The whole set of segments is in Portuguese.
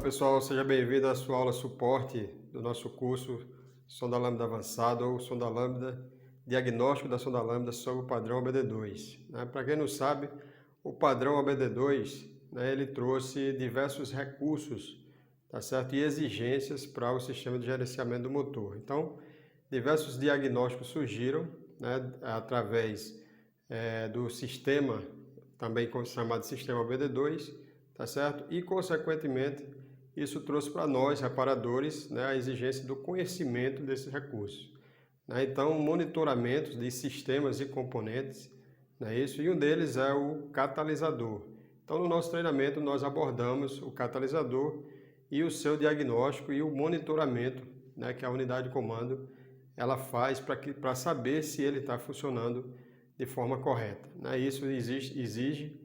pessoal, seja bem-vindo à sua aula suporte do nosso curso Sonda Lambda Avançado ou Sonda Lambda, Diagnóstico da Sonda Lambda sobre o padrão OBD2. Para quem não sabe, o padrão OBD2, ele trouxe diversos recursos, tá certo? E exigências para o sistema de gerenciamento do motor. Então, diversos diagnósticos surgiram, através do sistema, também chamado sistema OBD2, tá certo? E, consequentemente, isso trouxe para nós, reparadores, a exigência do conhecimento desses recursos. Então, monitoramentos de sistemas e componentes, e um deles é o catalisador. Então, no nosso treinamento, nós abordamos o catalisador e o seu diagnóstico e o monitoramento, que a unidade de comando ela faz para saber se ele está funcionando de forma correta. Isso exige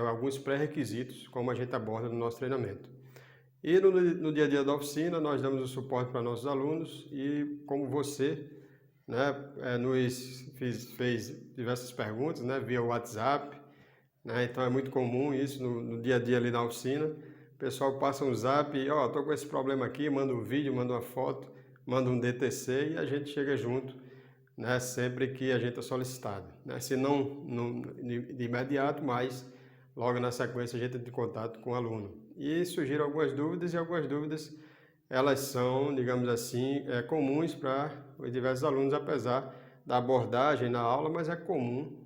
alguns pré-requisitos, como a gente aborda no nosso treinamento. E no dia a dia da oficina, nós damos o suporte para nossos alunos e como você nos fez diversas perguntas via WhatsApp, então é muito comum isso no dia a dia ali na oficina. O pessoal passa um zap e, estou com esse problema aqui, manda um vídeo, manda uma foto, manda um DTC e a gente chega junto, sempre que a gente é solicitado. Se não de imediato, mas logo na sequência a gente entra em contato com o aluno. E surgiram algumas dúvidas, e algumas dúvidas elas são, digamos assim, comuns para os diversos alunos, apesar da abordagem na aula, mas é comum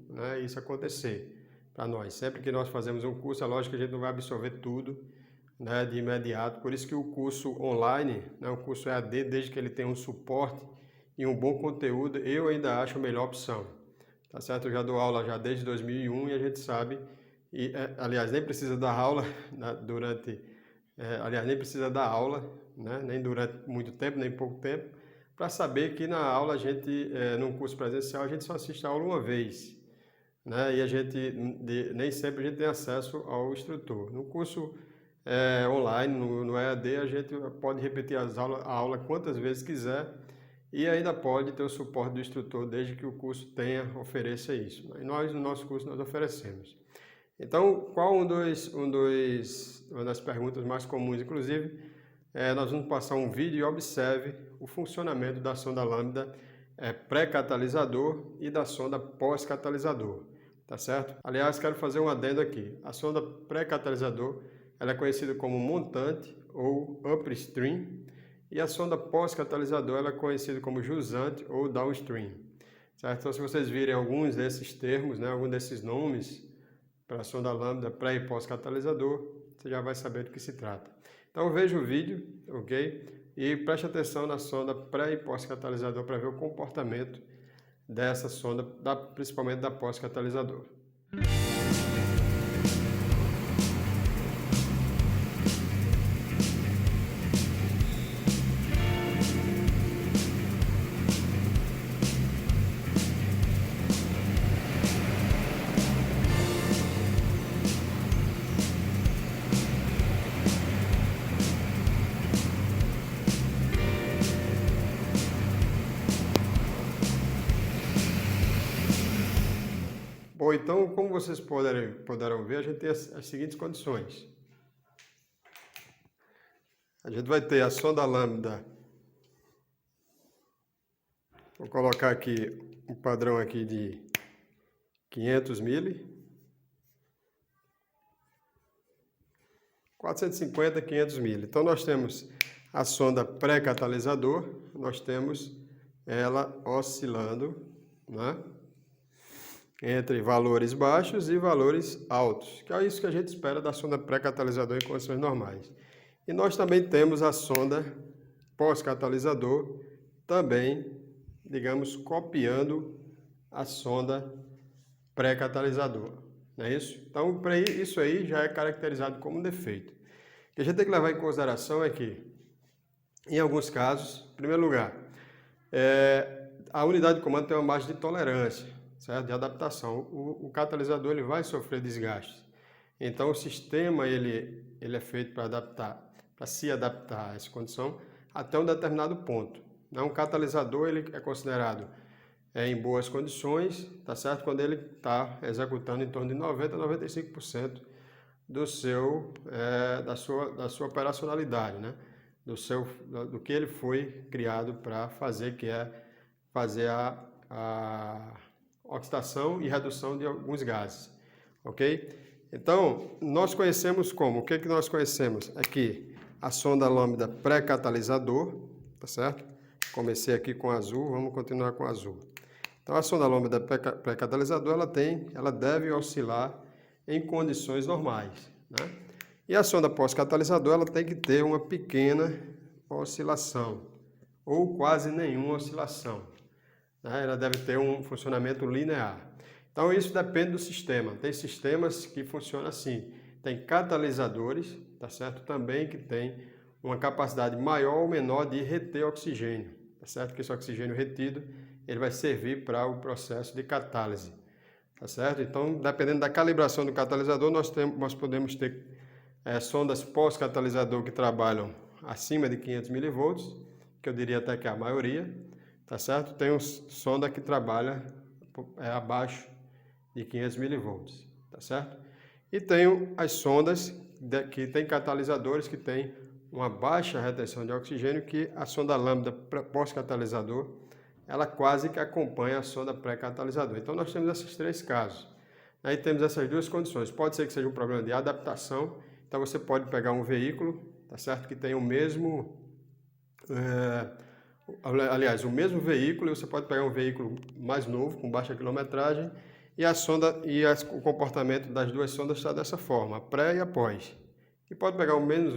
isso acontecer para nós. Sempre que nós fazemos um curso, é lógico que a gente não vai absorver tudo de imediato, por isso que o curso online, o curso EAD, desde que ele tenha um suporte e um bom conteúdo, eu ainda acho a melhor opção. Tá certo? Eu já dou aula já desde 2001 e a gente sabe, aliás, nem precisa dar aula nem precisa dar aula, nem durante muito tempo, nem pouco tempo, para saber que na aula a gente, num curso presencial, a gente só assiste a aula uma vez, e a gente nem sempre a gente tem acesso ao instrutor. No curso online, no EAD, a gente pode repetir a aula quantas vezes quiser e ainda pode ter o suporte do instrutor desde que o curso ofereça isso. E nós, no nosso curso, nós oferecemos. Então, qual uma das perguntas mais comuns, inclusive, nós vamos passar um vídeo e observe o funcionamento da sonda lambda pré-catalisador e da sonda pós-catalisador, tá certo? Aliás, quero fazer um adendo aqui. A sonda pré-catalisador ela é conhecida como montante ou upstream e a sonda pós-catalisador ela é conhecida como jusante ou downstream, certo? Então, se vocês virem alguns desses termos, alguns desses nomes para a sonda lambda pré e pós-catalisador, você já vai saber do que se trata. Então veja o vídeo, ok? E preste atenção na sonda pré e pós-catalisador para ver o comportamento dessa sonda, principalmente da pós-catalisador. Bom, então, como vocês poderão ver, a gente tem as seguintes condições. A gente vai ter a sonda lambda. Vou colocar aqui um padrão aqui de 500 mili. 450, 500 mili. Então, nós temos a sonda pré-catalisador, nós temos ela oscilando, entre valores baixos e valores altos, que é isso que a gente espera da sonda pré-catalisador em condições normais. E nós também temos a sonda pós-catalisador, também, digamos, copiando a sonda pré-catalisador, não é isso? Então, isso aí já é caracterizado como defeito. O que a gente tem que levar em consideração é que, em alguns casos, em primeiro lugar, a unidade de comando tem uma margem de tolerância, certo? De adaptação. O catalisador ele vai sofrer desgastes. Então o sistema ele é feito para se adaptar a essa condição até um determinado ponto. Um catalisador ele é considerado em boas condições, tá certo? Quando ele está executando em torno de 90 a 95% da sua operacionalidade, né? Do que ele foi criado para fazer, que é fazer a oxidação e redução de alguns gases, ok? Então, nós conhecemos como? O que que nós conhecemos? Aqui, a sonda lambda pré-catalisador, tá certo? Comecei aqui com azul, vamos continuar com azul. Então, a sonda lambda pré-catalisador, ela deve oscilar em condições normais, né? E a sonda pós-catalisador, ela tem que ter uma pequena oscilação, ou quase nenhuma oscilação, né? Ela deve ter um funcionamento linear. Então, isso depende do sistema. Tem sistemas que funcionam assim. Tem catalisadores, tá certo? Também que tem uma capacidade maior ou menor de reter oxigênio, tá certo? Que esse oxigênio retido, ele vai servir para o processo de catálise, tá certo? Então, dependendo da calibração do catalisador, nós podemos ter sondas pós-catalisador que trabalham acima de 500 mV, que eu diria até que é a maioria, tá certo? Tem sonda que trabalha abaixo de 500 mV, tá certo? E tem as sondas que tem catalisadores que tem uma baixa retenção de oxigênio, que a sonda lambda pós-catalisador, ela quase que acompanha a sonda pré-catalisador. Então, nós temos esses três casos. Aí temos essas duas condições. Pode ser que seja um problema de adaptação. Então, você pode pegar um veículo, tá certo? Que tem o mesmo... aliás, o mesmo veículo, e você pode pegar um veículo mais novo, com baixa quilometragem, e o comportamento das duas sondas está dessa forma, a pré e a pós. E pode pegar o mesmo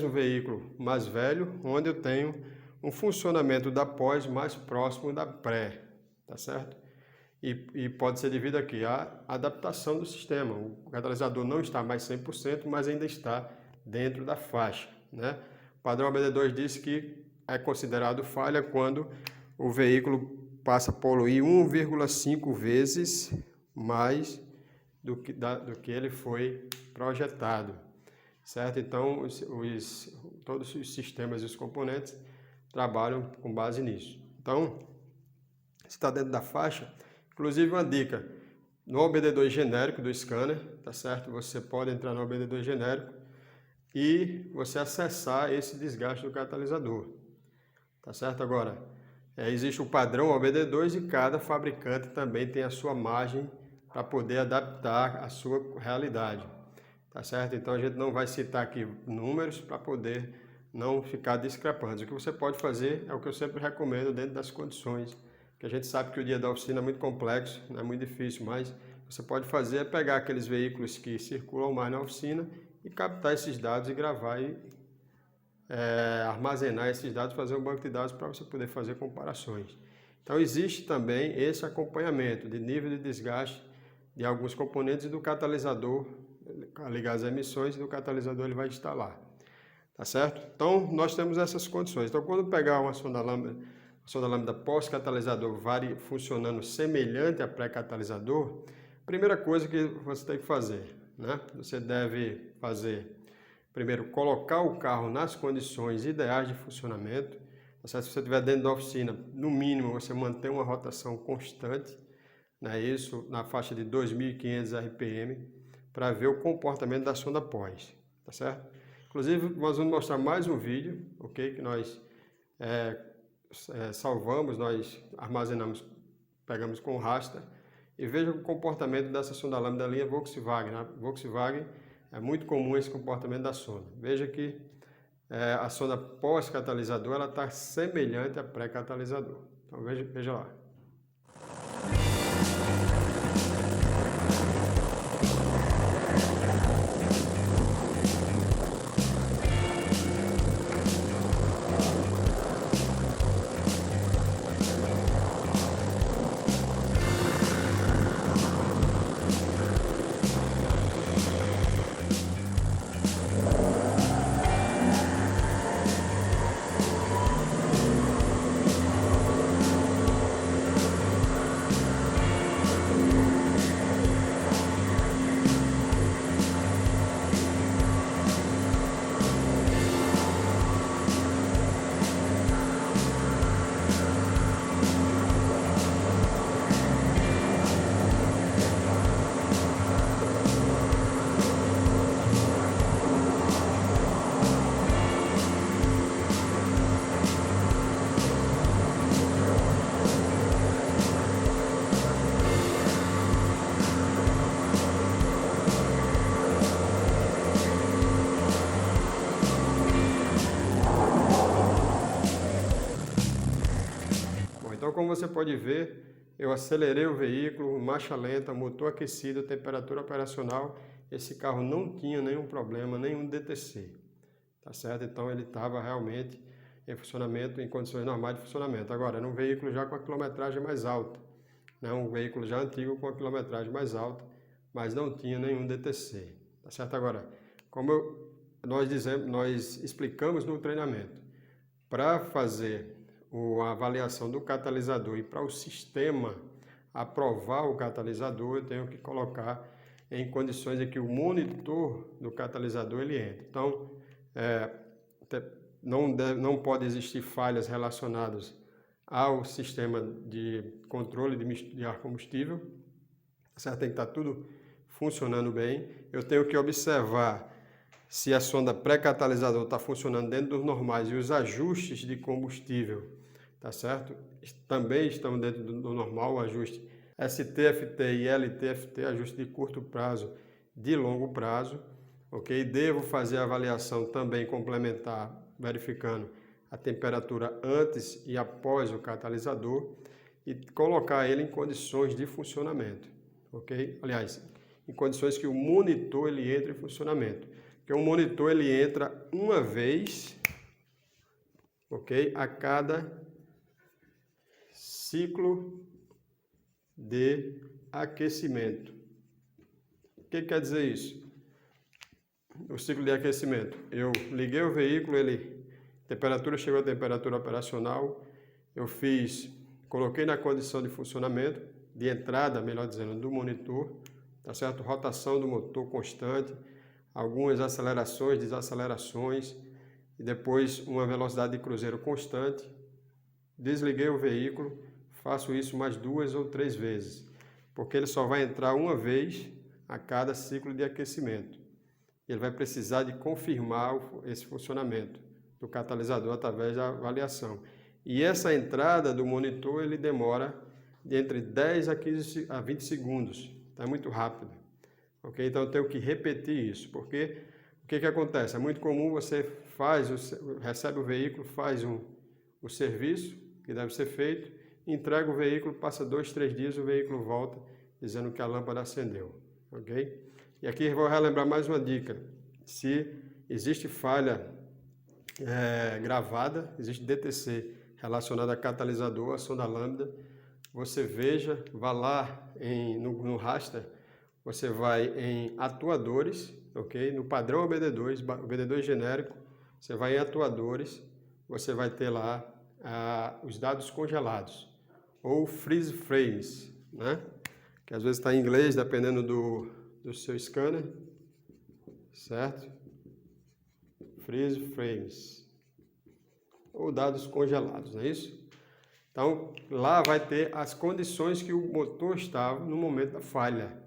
veículo mais velho, onde eu tenho um funcionamento da pós mais próximo da pré, tá certo? E pode ser devido aqui à adaptação do sistema. O catalisador não está mais 100%, mas ainda está dentro da faixa, né? O padrão OBD2 diz que é considerado falha quando o veículo passa a poluir 1,5 vezes mais do que ele foi projetado, certo? Então, todos os sistemas e os componentes trabalham com base nisso. Então, se está dentro da faixa, inclusive uma dica, no OBD2 genérico do scanner, tá certo? Você pode entrar no OBD2 genérico e você acessar esse desgaste do catalisador, tá certo? Agora, existe o padrão OBD2 e cada fabricante também tem a sua margem para poder adaptar a sua realidade, tá certo? Então a gente não vai citar aqui números para poder não ficar discrepante. O que você pode fazer é o que eu sempre recomendo dentro das condições, que a gente sabe que o dia da oficina é muito complexo, não é muito difícil, mas você pode fazer é pegar aqueles veículos que circulam mais na oficina e captar esses dados e gravar e armazenar esses dados, fazer um banco de dados para você poder fazer comparações. Então existe também esse acompanhamento de nível de desgaste de alguns componentes e do catalisador, ligar as emissões, e do catalisador ele vai instalar, tá certo? Então nós temos essas condições. Então quando pegar uma sonda lambda pós-catalisador funcionando semelhante a pré-catalisador, primeira coisa que você tem que fazer, né? Você deve fazer primeiro, colocar o carro nas condições ideais de funcionamento. Se você estiver dentro da oficina, no mínimo você mantém uma rotação constante, né? Isso na faixa de 2.500 RPM, para ver o comportamento da sonda pós, tá certo? Inclusive, nós vamos mostrar mais um vídeo, ok? Que nós salvamos, nós armazenamos, pegamos com raster, e veja o comportamento dessa sonda lambda da linha Volkswagen, né? Volkswagen, é muito comum esse comportamento da sonda. Veja que a sonda pós-catalisador ela está semelhante a pré-catalisador. Então veja lá. como você pode ver, eu acelerei o veículo, marcha lenta, motor aquecido, temperatura operacional, esse carro não tinha nenhum problema, nenhum DTC, tá certo? Então ele estava realmente em funcionamento, em condições normais de funcionamento. Agora, era um veículo já com a quilometragem mais alta, né? Um veículo já antigo com a quilometragem mais alta, mas não tinha nenhum DTC, tá certo? Agora, como nós explicamos no treinamento, para fazer a avaliação do catalisador e para o sistema aprovar o catalisador, eu tenho que colocar em condições em que o monitor do catalisador ele entre. Então, não pode existir falhas relacionadas ao sistema de controle de ar combustível, certo? Tem que estar tudo funcionando bem. Eu tenho que observar se a sonda pré-catalisador está funcionando dentro dos normais e os ajustes de combustível, tá certo? Também estão dentro do normal, o ajuste STFT e LTFT, ajuste de curto prazo, de longo prazo, ok? Devo fazer a avaliação também complementar, verificando a temperatura antes e após o catalisador e colocar ele em condições de funcionamento, ok? Aliás, em condições que o monitor ele entre em funcionamento. Porque o monitor ele entra uma vez, ok? A cada ciclo de aquecimento. O que quer dizer isso? O ciclo de aquecimento. Eu liguei o veículo, temperatura chegou a temperatura operacional, coloquei na condição de funcionamento, de entrada, melhor dizendo, do monitor, tá certo? Rotação do motor constante, algumas acelerações, desacelerações, e depois uma velocidade de cruzeiro constante. Desliguei o veículo, faço isso mais 2 ou 3 vezes, porque ele só vai entrar uma vez a cada ciclo de aquecimento. Ele vai precisar de confirmar esse funcionamento do catalisador através da avaliação. E essa entrada do monitor, ele demora de entre 10 a 20 segundos, tá? É muito rápido. Ok? Então eu tenho que repetir isso, porque o que acontece? É muito comum você recebe o veículo, faz o serviço que deve ser feito, entrega o veículo, passa 2, 3 dias, o veículo volta dizendo que a lâmpada acendeu. Ok? E aqui eu vou relembrar mais uma dica. Se existe falha gravada, existe DTC relacionado a catalisador, a sonda lambda, você veja, vá lá no raster, você vai em atuadores, ok? No padrão OBD2, OBD2 genérico, você vai em atuadores, você vai ter lá os dados congelados, ou freeze frames, né? Que às vezes está em inglês, dependendo do seu scanner, certo? Freeze frames, ou dados congelados, não é isso? Então, lá vai ter as condições que o motor estava no momento da falha.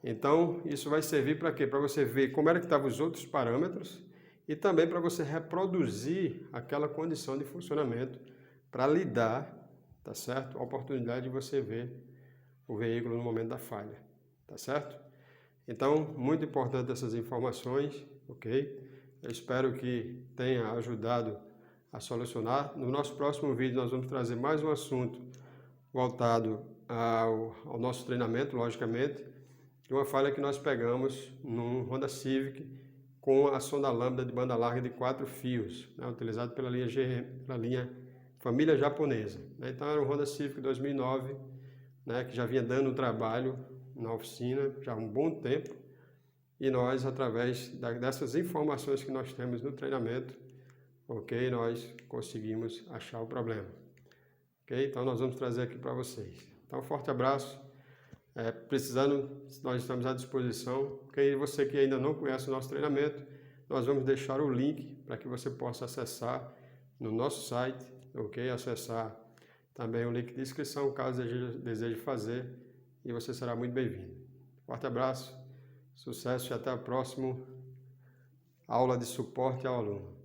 Então, isso vai servir para quê? Para você ver como era que estavam os outros parâmetros e também para você reproduzir aquela condição de funcionamento para lhe dar, tá certo? A oportunidade de você ver o veículo no momento da falha, tá certo? Então, muito importante essas informações, ok? Eu espero que tenha ajudado a solucionar. No nosso próximo vídeo nós vamos trazer mais um assunto voltado ao nosso treinamento, logicamente, de uma falha que nós pegamos num Honda Civic com a sonda lambda de banda larga de 4 fios, né, utilizado pela linha família japonesa. Né? Então era um Honda Civic 2009, né, que já vinha dando trabalho na oficina já há um bom tempo, e nós, através dessas informações que nós temos no treinamento, ok, nós conseguimos achar o problema. Ok? Então nós vamos trazer aqui para vocês. Então, um forte abraço. Precisando, nós estamos à disposição. Ok? Você que ainda não conhece o nosso treinamento, nós vamos deixar o link para que você possa acessar no nosso site, ok? Acessar também o link de inscrição, caso deseje fazer, e você será muito bem-vindo. Forte abraço, sucesso e até a próxima aula de suporte ao aluno.